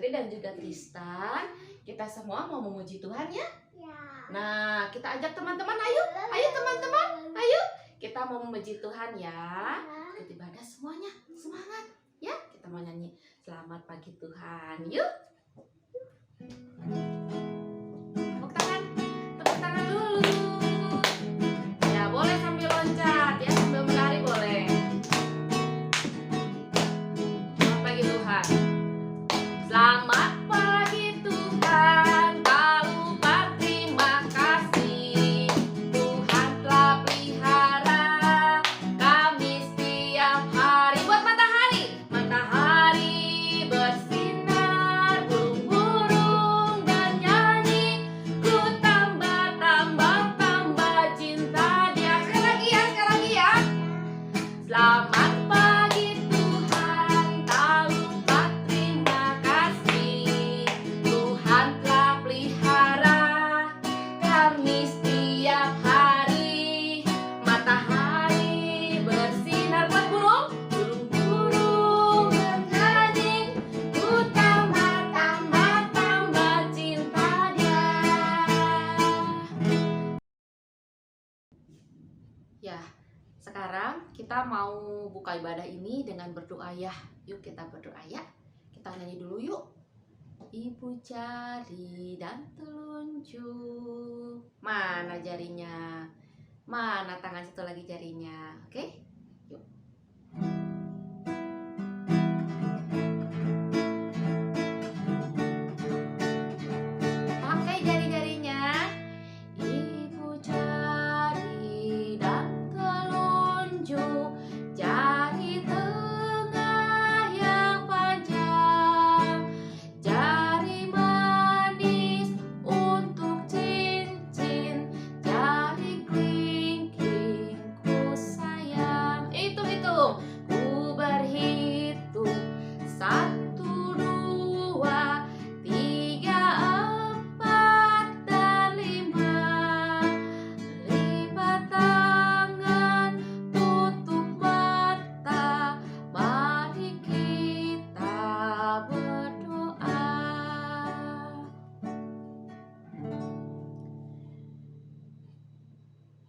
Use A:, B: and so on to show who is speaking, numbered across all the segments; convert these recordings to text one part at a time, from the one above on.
A: Fitri dan juga Tristan, kita semua mau memuji Tuhan ya? Nah, kita ajak teman-teman, ayo teman-teman, ayo kita mau memuji Tuhan ya. Ikut ibadah semuanya, semangat ya. Kita mau nyanyi selamat pagi Tuhan, yuk. Tepuk tangan dulu. Ya, boleh sambil loncat ya, sambil menari boleh. Selamat pagi Tuhan. Selamat pagi Tuhan, tak lupa terima kasih. Tuhan telah pelihara kami setiap hari. Buat matahari, matahari bersinar, burung-burung bernyanyi. Ku tambah cinta Dia. Sekali lagi ya. Selamat pagi Tuhan, tak lupa terima kasih. Tuhan telah pelihara kami setiap hari. Matahari bersinar buat burung-burung bernyanyi. Ku tambah cinta Dia. Ya, sekarang kita mau buka ibadah ini dengan berdoa ya. Yuk kita berdoa ya. Kita nyanyi dulu yuk. Ibu jari dan telunjuk. Mana jarinya? Mana tangan satu lagi jarinya? Oke? Yuk. Pakai jari-jarinya. Ibu jari dan telunjuk, jari tengah yang panjang, jari manis untuk cincin, jari kelingking ku sayang. Hitung-hitung, ku berhitung 1, 2, 3, 4, dan 5. Lipat tangan, tutup mata, mari kita berdoa.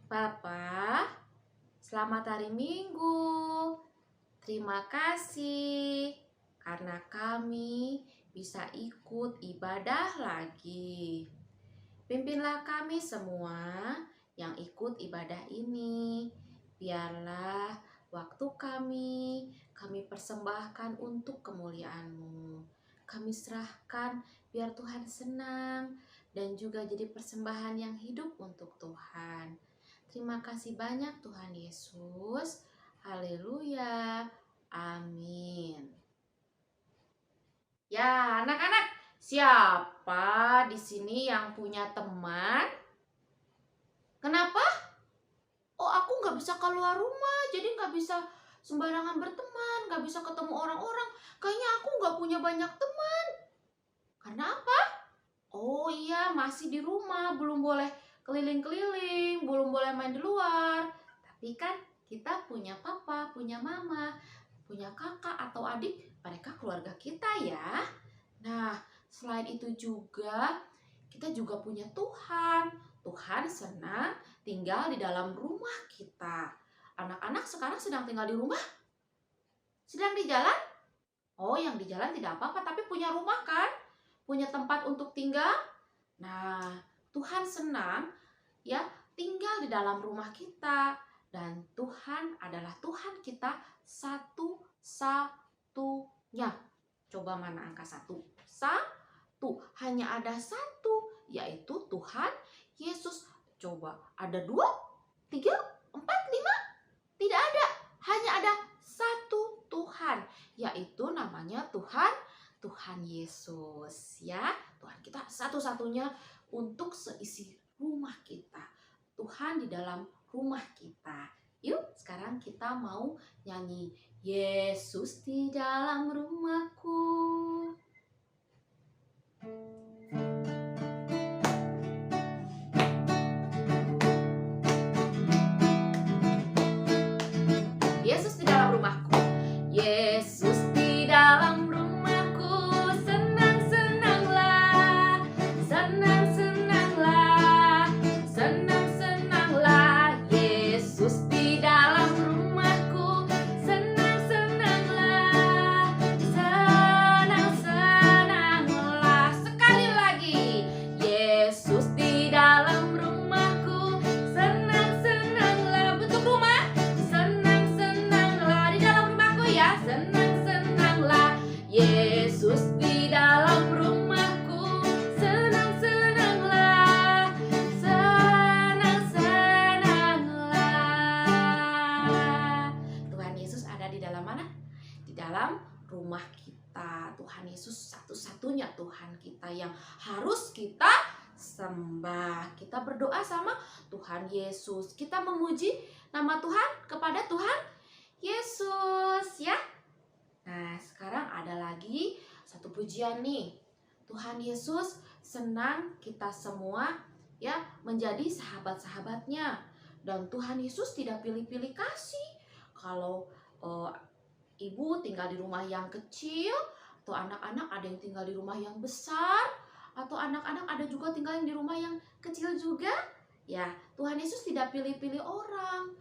A: Bapa, selamat hari Minggu. Terima kasih karena kami bisa ikut ibadah lagi. Pimpinlah kami semua yang ikut ibadah ini. Biarlah waktu kami persembahkan untuk kemuliaan-Mu. Kami serahkan biar Tuhan senang dan juga jadi persembahan yang hidup untuk Tuhan. Terima kasih banyak Tuhan Yesus. Haleluya. Amin. Ya, anak-anak, siapa di sini yang punya teman? Kenapa? Oh, aku nggak bisa keluar rumah, jadi nggak bisa sembarangan berteman, nggak bisa ketemu orang-orang. Kayaknya aku nggak punya banyak teman. Karena apa? Oh iya, masih di rumah, belum boleh keliling-keliling, belum boleh main di luar. Tapi kan kita punya papa, punya mama, punya kakak atau adik, mereka keluarga kita ya. Nah, selain itu juga kita juga punya Tuhan. Tuhan senang tinggal di dalam rumah kita. Anak-anak sekarang sedang tinggal di rumah? Sedang di jalan? Oh, yang di jalan tidak apa-apa, tapi punya rumah kan? Punya tempat untuk tinggal? Nah, Tuhan senang ya tinggal di dalam rumah kita. Dan Tuhan adalah Tuhan kita satu-satunya. Coba mana angka 1? 1. Hanya ada 1, yaitu Tuhan Yesus. Coba ada 2, 3, 4, 5? Tidak ada. Hanya ada 1 Tuhan, yaitu namanya Tuhan Yesus ya. Tuhan kita satu-satunya untuk seisi rumah kita. Tuhan di dalam rumah kita. Yuk, sekarang kita mau nyanyi Yesus di dalam rumahku. Yesus di dalam rumahku. Yesus di dalam rumahku, senang satu-satunya Tuhan kita yang harus kita sembah. Kita berdoa sama Tuhan Yesus. Kita memuji nama Tuhan kepada Tuhan Yesus ya. Nah, sekarang ada lagi satu pujian nih. Tuhan Yesus senang kita semua ya menjadi sahabat-sahabatnya. Dan Tuhan Yesus tidak pilih-pilih kasih. Kalau ibu tinggal di rumah yang kecil, atau anak-anak ada yang tinggal di rumah yang besar, atau anak-anak ada juga tinggal di rumah yang kecil juga. Ya, Tuhan Yesus tidak pilih-pilih orang.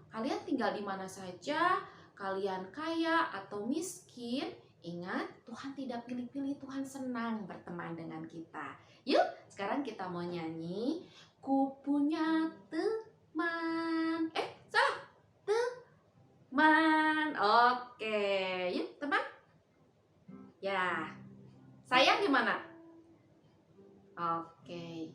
A: Kalian tinggal di mana saja, kalian kaya atau miskin, ingat Tuhan tidak pilih-pilih, Tuhan senang berteman dengan kita. Yuk, sekarang kita mau nyanyi Ku punya teman. Salah. Teman. Oke, yuk teman. Ya. Sayang gimana? Oke.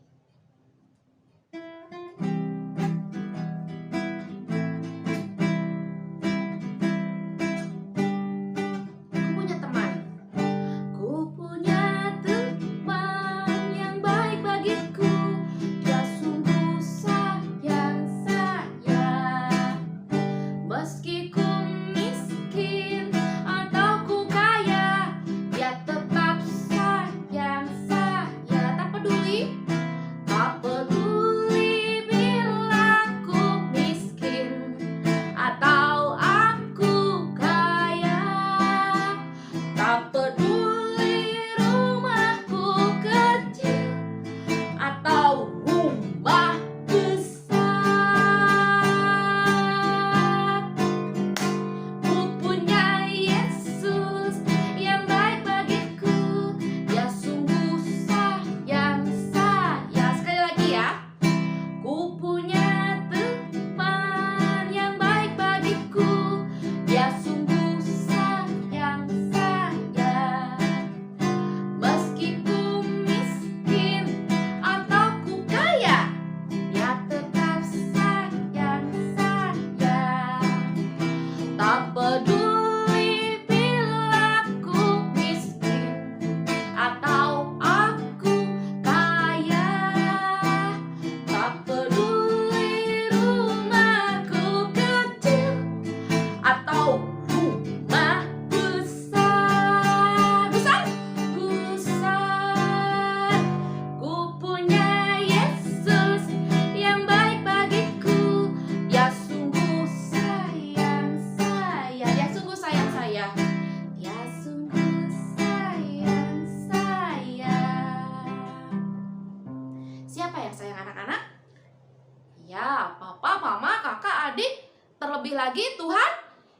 A: Terlebih lagi Tuhan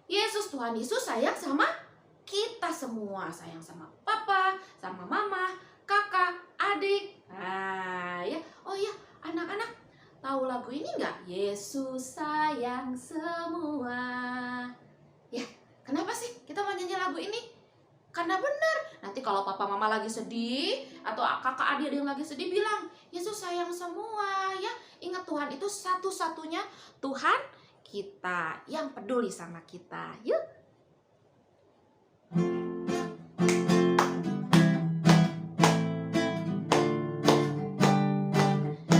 A: Yesus sayang sama kita semua. Sayang sama papa, sama mama, kakak, adik. Nah, ya. Oh iya, anak-anak tahu lagu ini nggak? Yesus sayang semua. Ya, kenapa sih kita mau nyanyi lagu ini? Karena benar. Nanti kalau papa mama lagi sedih atau kakak adik yang lagi sedih bilang, Yesus sayang semua ya. Ingat Tuhan itu satu-satunya Tuhan kita yang peduli sama kita. Yuk.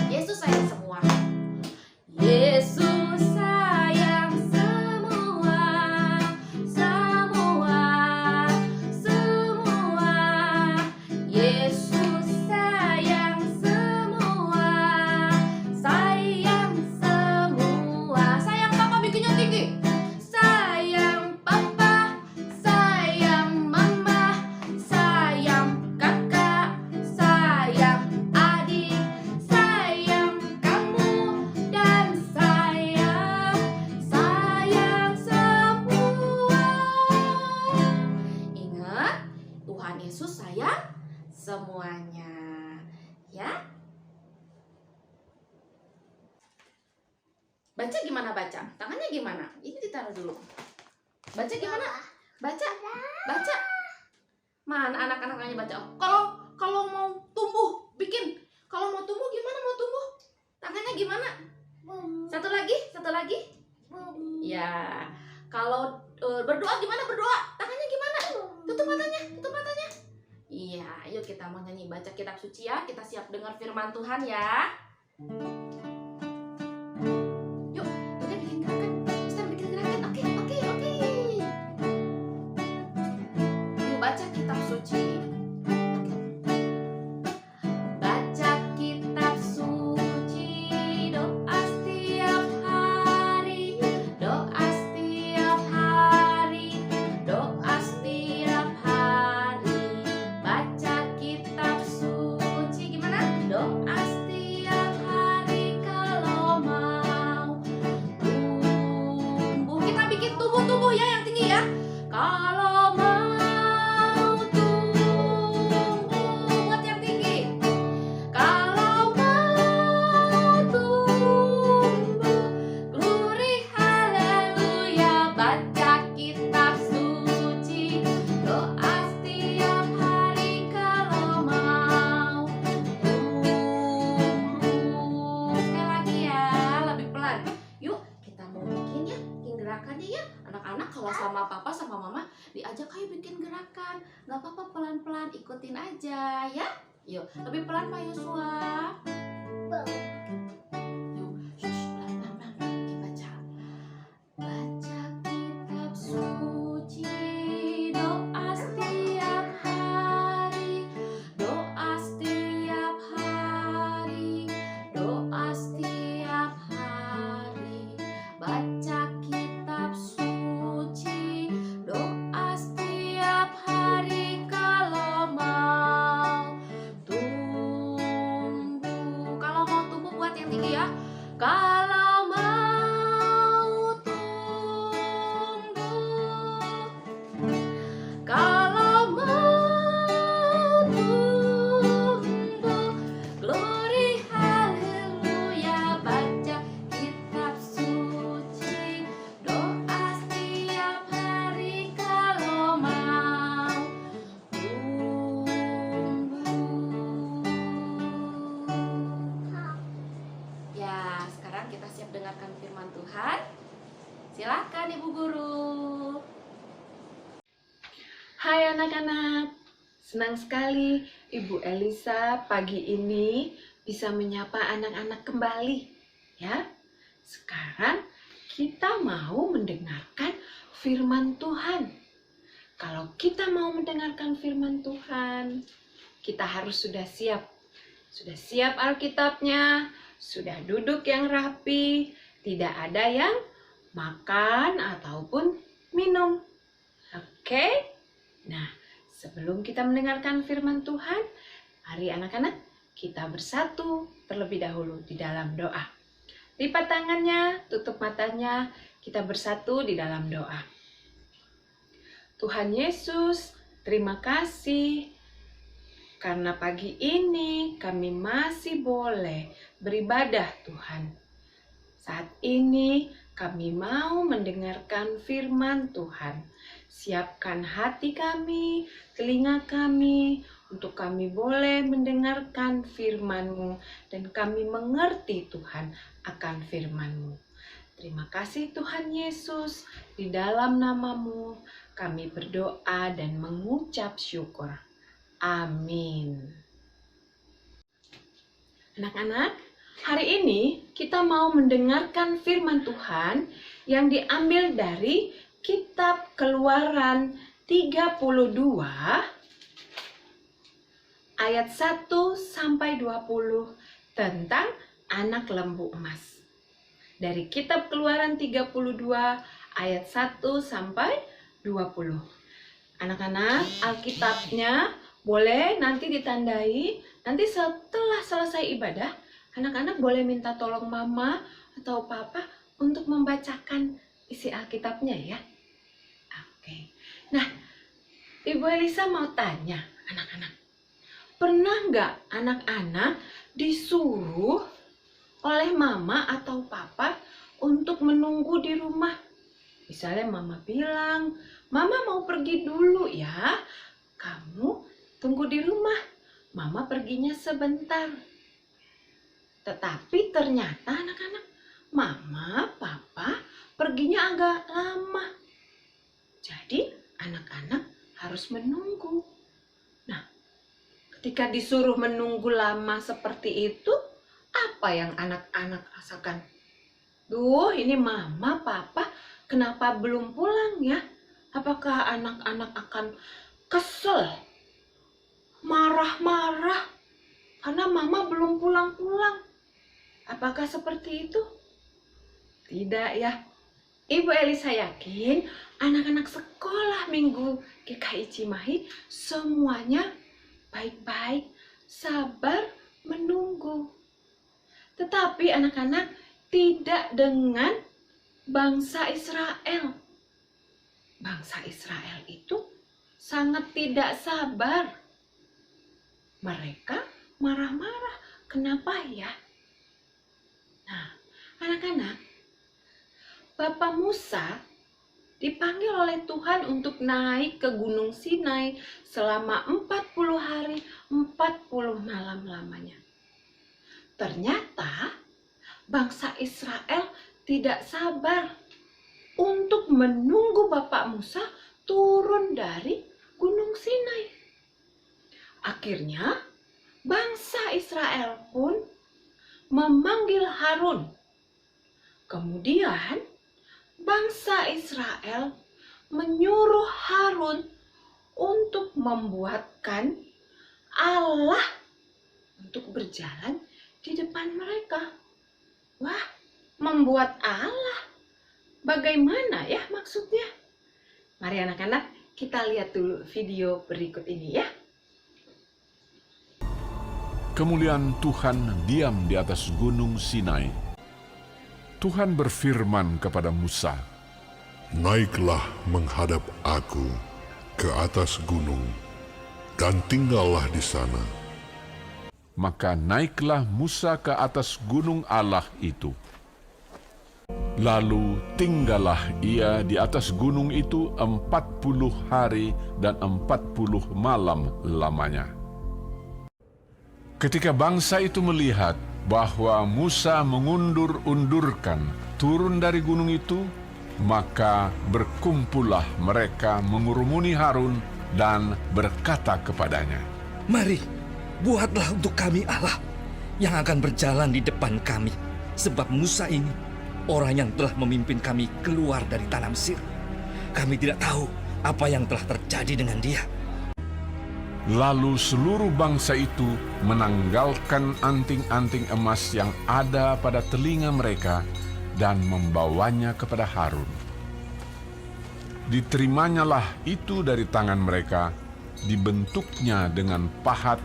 A: Yesus sayang semua. Yesus sayang semua. Semua. Semua. Yesus sayang semua. Sayang semua. Sayang papa bikinnya tinggi. Sayang papa, sayang mama, sayang kakak, sayang adik, sayang kamu, dan sayang semua. Ingat, Tuhan Yesus sayang semuanya. Ya. Baca gimana baca? Tangannya gimana? Ini ditaruh dulu. Baca gimana? Baca. Baca. Mana anak-anaknya baca? Kalau mau tumbuh, bikin. Kalau mau tumbuh gimana mau tumbuh? Tangannya gimana? Satu lagi. Ya. Kalau berdoa gimana berdoa? Tangannya gimana? Tutup matanya. Iya. ya, kita siap dengar firman Tuhan ya. Yuk, kita bikin gerakan. Mister bikin gerakan. Oke. Yuk baca kitab suci. Baca kitab suci, doa setiap hari, doa setiap hari, doa setiap hari. Baca kitab suci, gimana? Doa setiap hari kalau mau tumbuh. Kita bikin tubuh-tubuh ya yang tinggi ya. Kalau mau tumbuh, buat yang tinggi. Kalau mau tumbuh, glory haleluya. Baca kitab suci, doa setiap hari kalau mau tumbuh. Sekali lagi ya, lebih pelan. Yuk, kita mau bikin ya, bikin gerakannya ya. Anak-anak kalau sama papa sama mama diajak ayo bikin gerakan. Gak apa-apa, pelan-pelan ikutin aja ya. Yuk, lebih pelan Pak Yosua. Yuk, pelan-pelan dibaca. Baca kitab suci, doa setiap hari, doa setiap hari, doa setiap hari. Baca kitab suci, doa setiap hari kalau mau tumbuh. Kalau mau tumbuh buat yang tinggi ya. Kalau mau tumbuh, kalau mau tumbuh, glory haleluya. Baca kitab suci, doa setiap hari kalau mau tumbuh. Ya, sekarang kita siap dengarkan firman Tuhan. Silakan Ibu Guru.
B: Hai anak-anak, senang sekali Ibu Elisa pagi ini bisa menyapa anak-anak kembali ya. Sekarang kita mau mendengarkan firman Tuhan. Kalau kita mau mendengarkan firman Tuhan, kita harus sudah siap. Sudah siap Alkitabnya, sudah duduk yang rapi, tidak ada yang makan ataupun minum. Oke? Nah, sebelum kita mendengarkan firman Tuhan, mari anak-anak kita bersatu terlebih dahulu di dalam doa. Lipat tangannya, tutup matanya, kita bersatu di dalam doa. Tuhan Yesus, terima kasih karena pagi ini kami masih boleh beribadah Tuhan. Saat ini kami mau mendengarkan firman Tuhan. Siapkan hati kami, telinga kami, untuk kami boleh mendengarkan firman-Mu dan kami mengerti Tuhan akan firman-Mu. Terima kasih Tuhan Yesus, di dalam nama-Mu kami berdoa dan mengucap syukur. Amin. Anak-anak, hari ini kita mau mendengarkan firman Tuhan yang diambil dari Kitab Keluaran 32 ayat 1 sampai 20 tentang anak lembu emas. Dari Kitab Keluaran 32 ayat 1 sampai 20. Anak-anak, Alkitabnya boleh nanti ditandai. Nanti setelah selesai ibadah, anak-anak boleh minta tolong mama atau papa untuk membacakan isi Alkitabnya ya. Oke. Nah, Ibu Elisa mau tanya anak-anak. Pernah nggak anak-anak disuruh oleh mama atau papa untuk menunggu di rumah? Misalnya mama bilang, mama mau pergi dulu ya. Kamu tunggu di rumah. Mama perginya sebentar. Tetapi ternyata anak-anak, mama, papa perginya agak lama. Jadi anak-anak harus menunggu. Nah, Ketika disuruh menunggu lama seperti itu, apa yang anak-anak rasakan? Duh, ini mama, papa, kenapa belum pulang ya? Apakah anak-anak akan kesel, marah-marah karena mama belum pulang-pulang? Apakah seperti itu? Tidak ya. Ibu Elisa yakin anak-anak sekolah minggu GKI Cimahi semuanya baik-baik, sabar menunggu. Tetapi anak-anak tidak dengan bangsa Israel. Bangsa Israel itu sangat tidak sabar. Mereka marah-marah. Kenapa ya? Nah, anak-anak, Bapak Musa dipanggil oleh Tuhan untuk naik ke Gunung Sinai selama 40 hari, 40 malam lamanya. Ternyata bangsa Israel tidak sabar untuk menunggu Bapak Musa turun dari Gunung Sinai. Akhirnya bangsa Israel pun memanggil Harun. Kemudian bangsa Israel menyuruh Harun untuk membuatkan Allah untuk berjalan di depan mereka. Wah, membuat Allah. Bagaimana ya maksudnya? Mari anak-anak, kita lihat dulu video berikut ini ya.
C: Kemuliaan Tuhan diam di atas gunung Sinai. Tuhan berfirman kepada Musa,
D: "Naiklah menghadap aku ke atas gunung, dan tinggallah di sana."
C: Maka naiklah Musa ke atas gunung Allah itu. Lalu tinggallah ia di atas gunung itu 40 hari dan 40 malam lamanya. Ketika bangsa itu melihat bahwa Musa mengundur-undurkan turun dari gunung itu, maka berkumpullah mereka mengurumuni Harun dan berkata kepadanya,
E: "Mari, buatlah untuk kami Allah yang akan berjalan di depan kami, sebab Musa ini orang yang telah memimpin kami keluar dari tanah Mesir. Kami tidak tahu apa yang telah terjadi dengan dia."
C: Lalu seluruh bangsa itu menanggalkan anting-anting emas yang ada pada telinga mereka dan membawanya kepada Harun. Diterimanya itu dari tangan mereka, dibentuknya dengan pahat,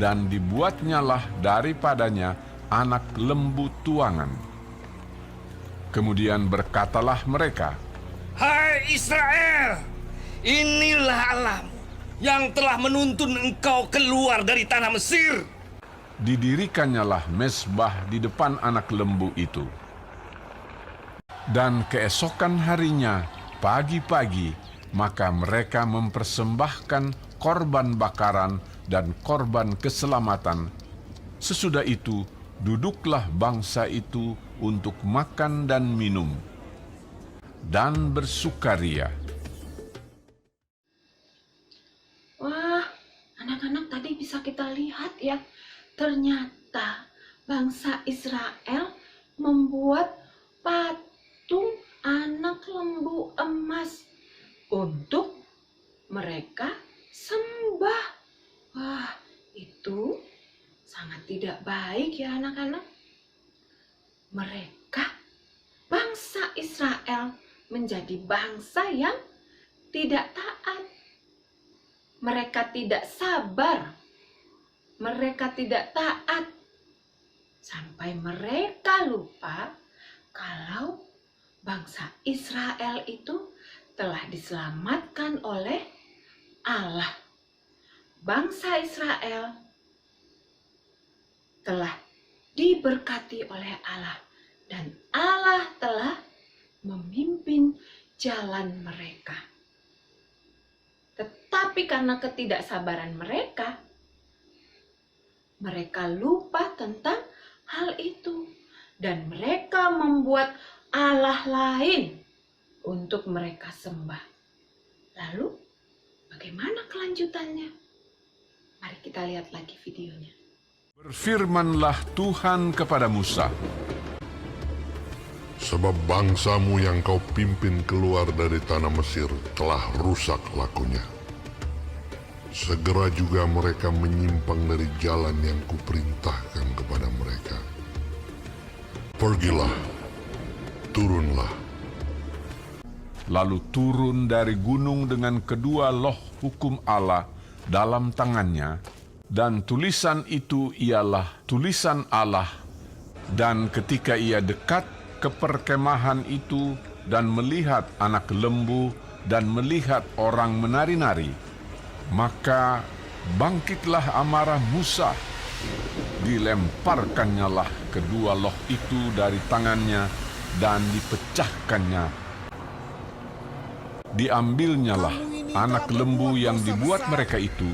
C: dan dibuatnyalah daripadanya anak lembu tuangan. Kemudian berkatalah mereka,
E: "Hai Israel, inilah Allahmu yang telah menuntun engkau keluar dari tanah Mesir."
C: Didirikannya mezbah di depan anak lembu itu. Dan keesokan harinya, pagi-pagi, maka mereka mempersembahkan korban bakaran dan korban keselamatan. Sesudah itu, duduklah bangsa itu untuk makan dan minum, dan bersukaria.
B: Wah, anak-anak tadi bisa kita lihat ya, ternyata bangsa Israel membuat patung anak lembu emas untuk mereka sembah. Wah, itu sangat tidak baik ya anak-anak. Mereka, bangsa Israel, menjadi bangsa yang tidak taat. Mereka tidak sabar, mereka tidak taat, sampai mereka lupa kalau bangsa Israel itu telah diselamatkan oleh Allah. Bangsa Israel telah diberkati oleh Allah, dan Allah telah memimpin jalan mereka. Tetapi karena ketidaksabaran mereka, mereka lupa tentang hal itu. Dan mereka membuat Allah lain untuk mereka sembah. Lalu, bagaimana kelanjutannya? Mari kita lihat lagi videonya.
C: Berfirmanlah Tuhan kepada Musa,
D: Sebab bangsamu yang kau pimpin keluar dari tanah Mesir telah rusak lakunya. Segera juga mereka menyimpang dari jalan yang kuperintahkan kepada mereka. Pergilah, turunlah.
C: lalu turun dari gunung dengan kedua loh hukum Allah dalam tangannya, dan tulisan itu ialah tulisan Allah. Dan ketika ia dekat ke perkemahan itu dan melihat anak lembu dan melihat orang menari-nari, maka bangkitlah amarah Musa. Dilemparkannya lah kedua loh itu dari tangannya dan dipecahkannya. Diambilnyalah anak lembu yang dibuat mereka itu,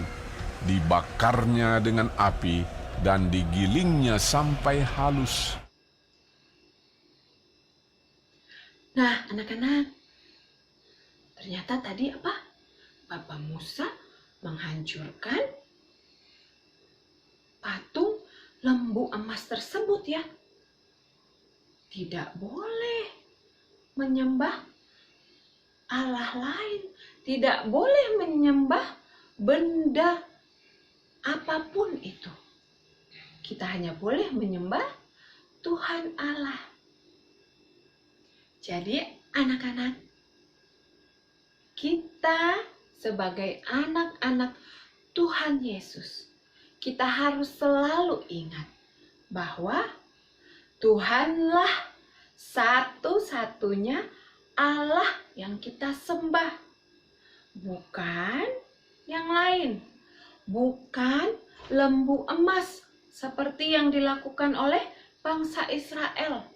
C: dibakarnya dengan api dan digilingnya sampai halus.
B: Nah, anak-anak, ternyata tadi apa? Bapak Musa menghancurkan patung lembu emas tersebut ya. Tidak boleh menyembah Allah lain, tidak boleh menyembah benda apapun itu. Kita hanya boleh menyembah Tuhan Allah. Jadi anak-anak, kita sebagai anak-anak Tuhan Yesus, kita harus selalu ingat bahwa Tuhanlah satu-satunya Allah yang kita sembah, bukan yang lain, bukan lembu emas seperti yang dilakukan oleh bangsa Israel.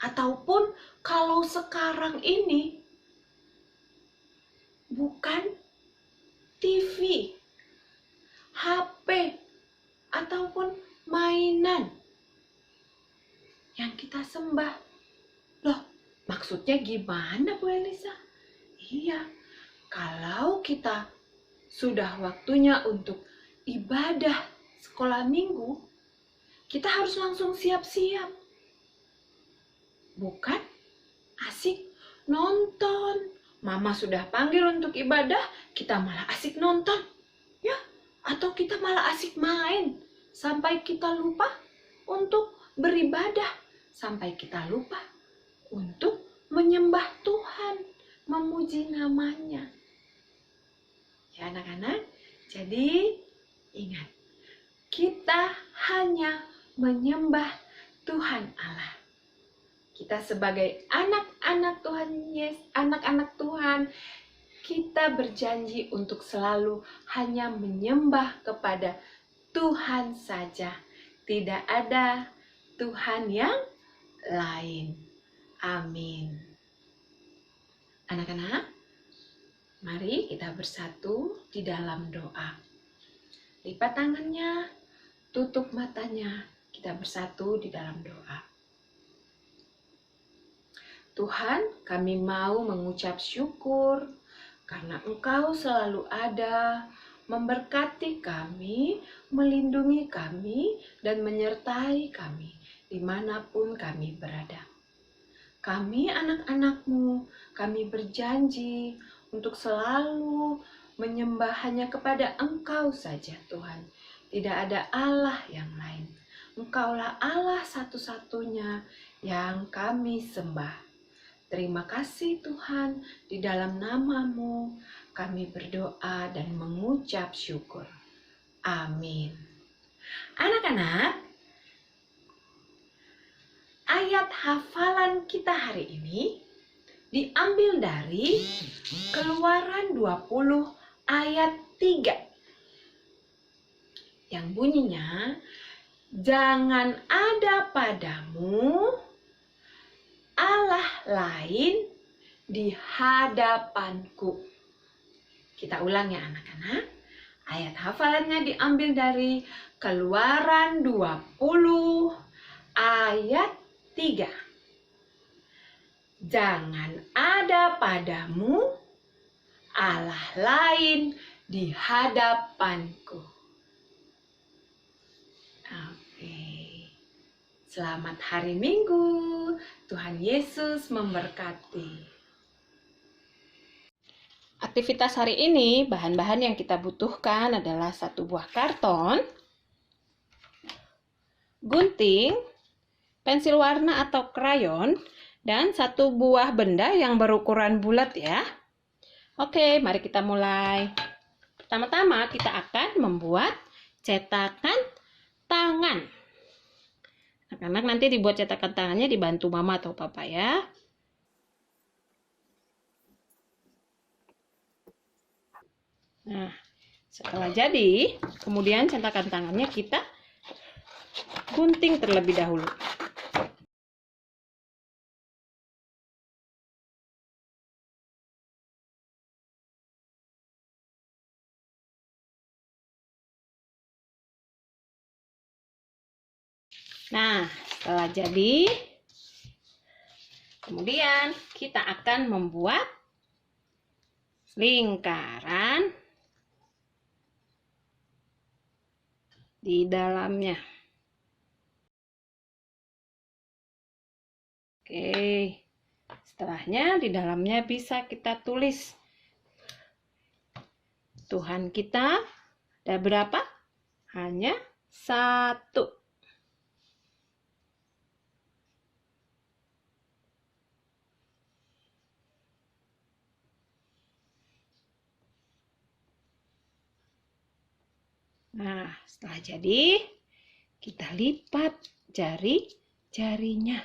B: Ataupun kalau sekarang ini bukan TV, HP, ataupun mainan yang kita sembah. Loh, maksudnya gimana Bu Elisa? Iya, kalau kita sudah waktunya untuk ibadah sekolah minggu, kita harus langsung siap-siap. Bukan asik nonton. Mama sudah panggil untuk ibadah, kita malah asik nonton. Ya, atau kita malah asik main sampai kita lupa untuk beribadah, sampai kita lupa untuk menyembah Tuhan, memuji namanya. Ya anak-anak, jadi ingat, kita hanya menyembah Tuhan Allah. Kita sebagai anak-anak Tuhan, anak-anak Tuhan, kita berjanji untuk selalu hanya menyembah kepada Tuhan saja. Tidak ada Tuhan yang lain. Amin. Anak-anak, mari kita bersatu di dalam doa. Lipat tangannya, tutup matanya, kita bersatu di dalam doa. Tuhan, kami mau mengucap syukur karena Engkau selalu ada, memberkati kami, melindungi kami, dan menyertai kami dimanapun kami berada. Kami anak-anak-Mu, kami berjanji untuk selalu menyembah hanya kepada Engkau saja Tuhan. Tidak ada Allah yang lain. Engkaulah Allah satu-satunya yang kami sembah. Terima kasih Tuhan, di dalam nama-Mu kami berdoa dan mengucap syukur. Amin. Anak-anak, ayat hafalan kita hari ini diambil dari Keluaran 20 ayat 3. Yang bunyinya, jangan ada padamu Allah lain di hadapanku. Kita ulang ya anak-anak. Ayat hafalannya diambil dari Keluaran 20 ayat 3. Jangan ada padamu Allah lain di hadapanku. Selamat hari Minggu. Tuhan Yesus memberkati. Aktivitas hari ini, bahan-bahan yang kita butuhkan adalah 1 buah karton, gunting, pensil warna atau krayon, dan 1 buah benda yang berukuran bulat ya. Oke, mari kita mulai. Pertama-tama kita akan membuat cetakan tangan. Anak-anak nanti dibuat cetakan tangannya dibantu mama atau papa ya. Nah, setelah jadi, kemudian cetakan tangannya kita gunting terlebih dahulu. Nah, setelah jadi, kemudian kita akan membuat lingkaran di dalamnya. Oke, setelahnya di dalamnya bisa kita tulis Tuhan kita ada berapa? Hanya 1. Nah, setelah jadi, kita lipat jari-jarinya.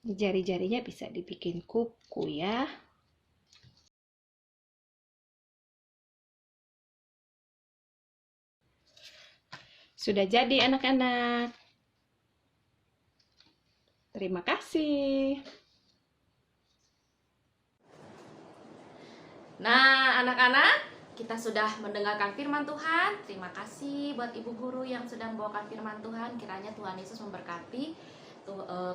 B: Jari-jarinya bisa dibikin kuku ya. Sudah jadi anak-anak. Terima kasih.
A: Nah, anak-anak, kita sudah mendengarkan firman Tuhan. Terima kasih buat Ibu Guru yang sudah membawakan firman Tuhan. Kiranya Tuhan Yesus memberkati.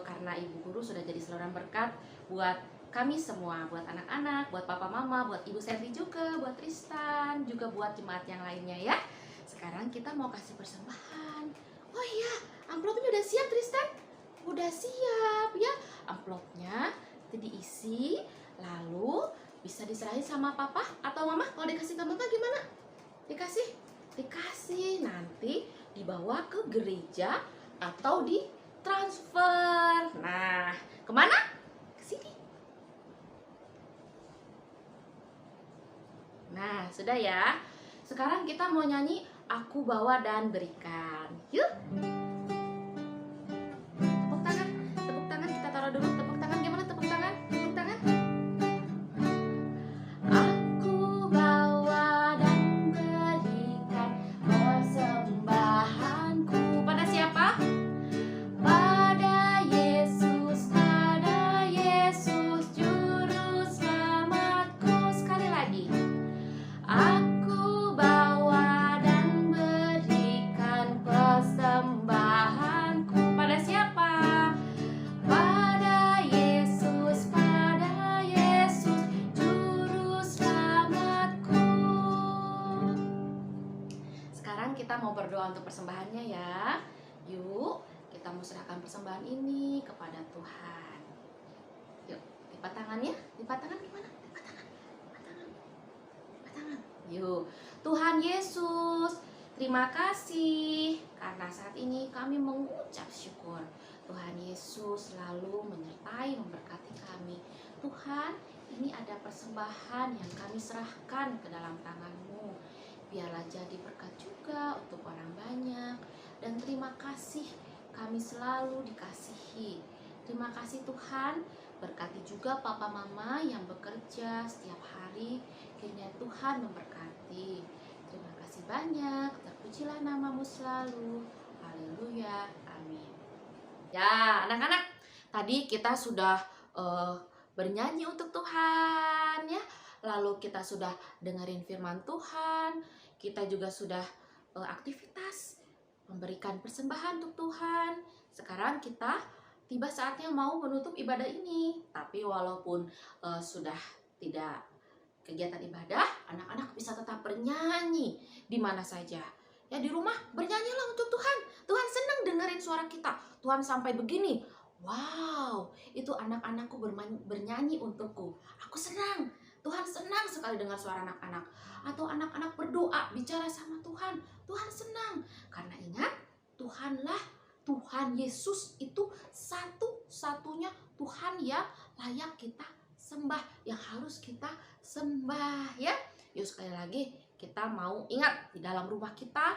A: Karena Ibu Guru sudah jadi saluran berkat buat kami semua, buat anak-anak, buat papa mama, buat Ibu Selvi juga, buat Tristan, juga buat jemaat yang lainnya ya. Sekarang kita mau kasih persembahan. Oh iya, amplopnya udah siap Tristan? Udah siap ya. Amplopnya itu diisi, lalu bisa diserahin sama papa atau mama. Kalau dikasih ke mama gimana? Dikasih. Nanti dibawa ke gereja atau ditransfer. Nah, kemana? Ke sini. Nah, sudah ya. Sekarang kita mau nyanyi Aku Bawa dan Berikan. Yuk. Tepuk tangan kita taruh dulu. Tepuk tangan gimana? Tepuk tangan. Aku bawa dan berikan persembahanku. Pada siapa? Pada Yesus juru selamatku. Sekali lagi. Aku bawa dan berikan persembahanku. Pada siapa? Pada Yesus juru selamatku. Sekarang kita mau berdoa untuk persembahannya ya. Yuk, kita mau serahkan persembahan ini kepada Tuhan. Yuk, lipat tangannya. Lipat tangan gimana? Lipat tangan. Yuk, Tuhan Yesus, terima kasih karena saat ini kami mengucap syukur. Tuhan Yesus selalu menyertai, memberkati kami. Tuhan, ini ada persembahan yang kami serahkan ke dalam tangan-Mu. Biarlah jadi berkat juga untuk orang banyak. Dan terima kasih, kami selalu dikasihi. Terima kasih Tuhan, berkati juga papa mama yang bekerja setiap hari. Kiranya Tuhan memberkati. Terima kasih banyak, terpujilah nama-Mu selalu. Haleluya, amin. Ya, anak-anak, tadi kita sudah bernyanyi untuk Tuhan ya. Lalu kita sudah dengerin firman Tuhan. Kita juga sudah aktivitas memberikan persembahan untuk Tuhan. Sekarang kita tiba saatnya mau menutup ibadah ini. Tapi walaupun sudah tidak kegiatan ibadah, anak-anak bisa tetap bernyanyi di mana saja. Ya di rumah bernyanyilah untuk Tuhan. Tuhan senang dengerin suara kita. Tuhan sampai begini, wow, itu anak-anakku bernyanyi untukku. Aku senang. Tuhan senang sekali dengar suara anak-anak. Atau anak-anak berdoa, bicara sama Tuhan. Tuhan senang. Karena ingat, Tuhanlah Tuhan Yesus itu satu-satunya Tuhan yang layak kita sembah, yang harus kita sembah ya. Yuk sekali lagi kita mau ingat, di dalam rumah kita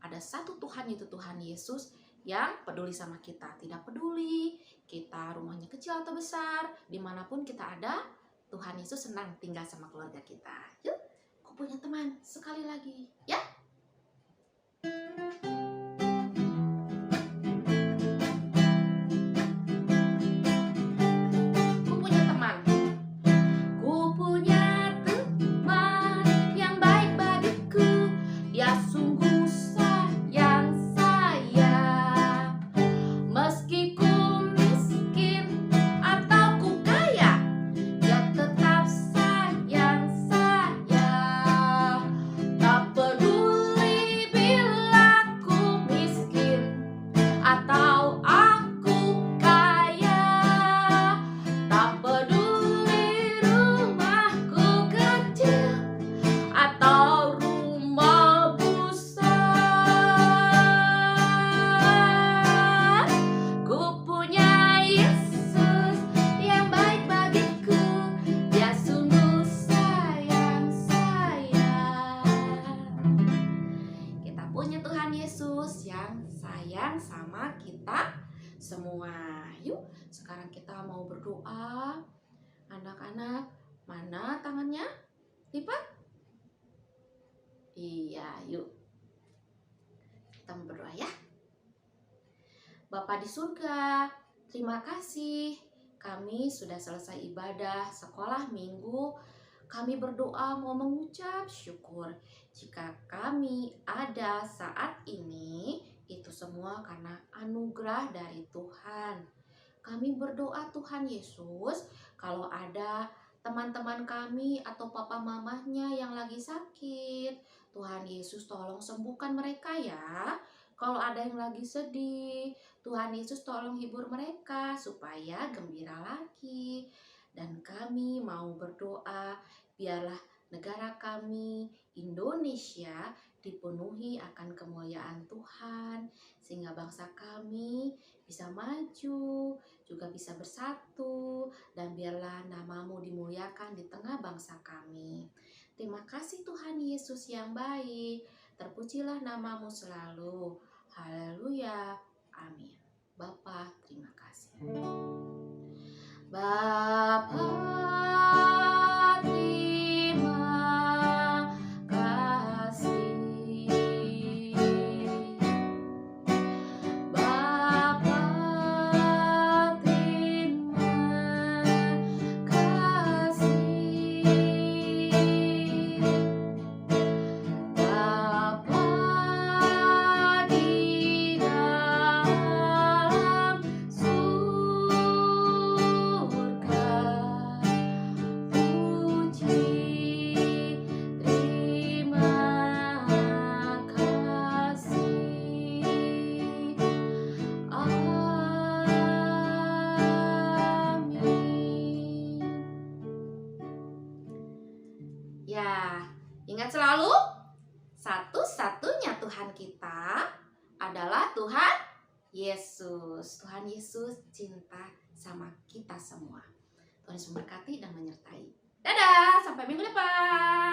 A: ada satu Tuhan, yaitu Tuhan Yesus yang peduli sama kita. Tidak peduli kita rumahnya kecil atau besar, dimanapun kita ada, Tuhan Yesus senang tinggal sama keluarga kita. Yuk, aku punya teman sekali lagi ya. Ku punya teman. Ku punya teman yang baik bagiku. Dia sungguh sayang saya. Meski ku miskin atau ku kaya, dia tetap sayang saya. Tak peduli bila ku miskin atau aku kaya. Tak peduli rumahku kecil atau rumah besar. Ku punya Yesus yang baik bagiku. Dia sungguh sayang saya. Kita punya Tuhan Yesus yang sayang sama kita semua. Yuk, sekarang kita mau berdoa. Anak-anak, mana tangannya? Lipat? Iya, yuk. Kita mau berdoa ya. Bapa di surga, terima kasih. Kami sudah selesai ibadah sekolah minggu. Kami berdoa mau mengucap syukur. Jika kami ada saat ini, itu semua karena anugerah dari Tuhan. Kami berdoa Tuhan Yesus, kalau ada teman-teman kami atau papa mamahnya yang lagi sakit, Tuhan Yesus tolong sembuhkan mereka ya. Kalau ada yang lagi sedih, Tuhan Yesus tolong hibur mereka supaya gembira lagi. Dan kami mau berdoa, biarlah negara kami, Indonesia, dipenuhi akan kemuliaan Tuhan, sehingga bangsa kami bisa maju, juga bisa bersatu, dan biarlah namamu dimuliakan di tengah bangsa kami. Terima kasih Tuhan Yesus yang baik, terpujilah namamu selalu. Haleluya, amin. Bapa, terima kasih. Bapa, terima kasih. Bapa, terima kasih. Bapa di dalam surga, puji terima kasih. Amin. Ya, ingat selalu, satu-satunya Tuhan kita adalah Tuhan Yesus. Tuhan Yesus cinta sama kita semua. Tuhan Yesus memberkati dan menyertai. Dadah, sampai minggu depan.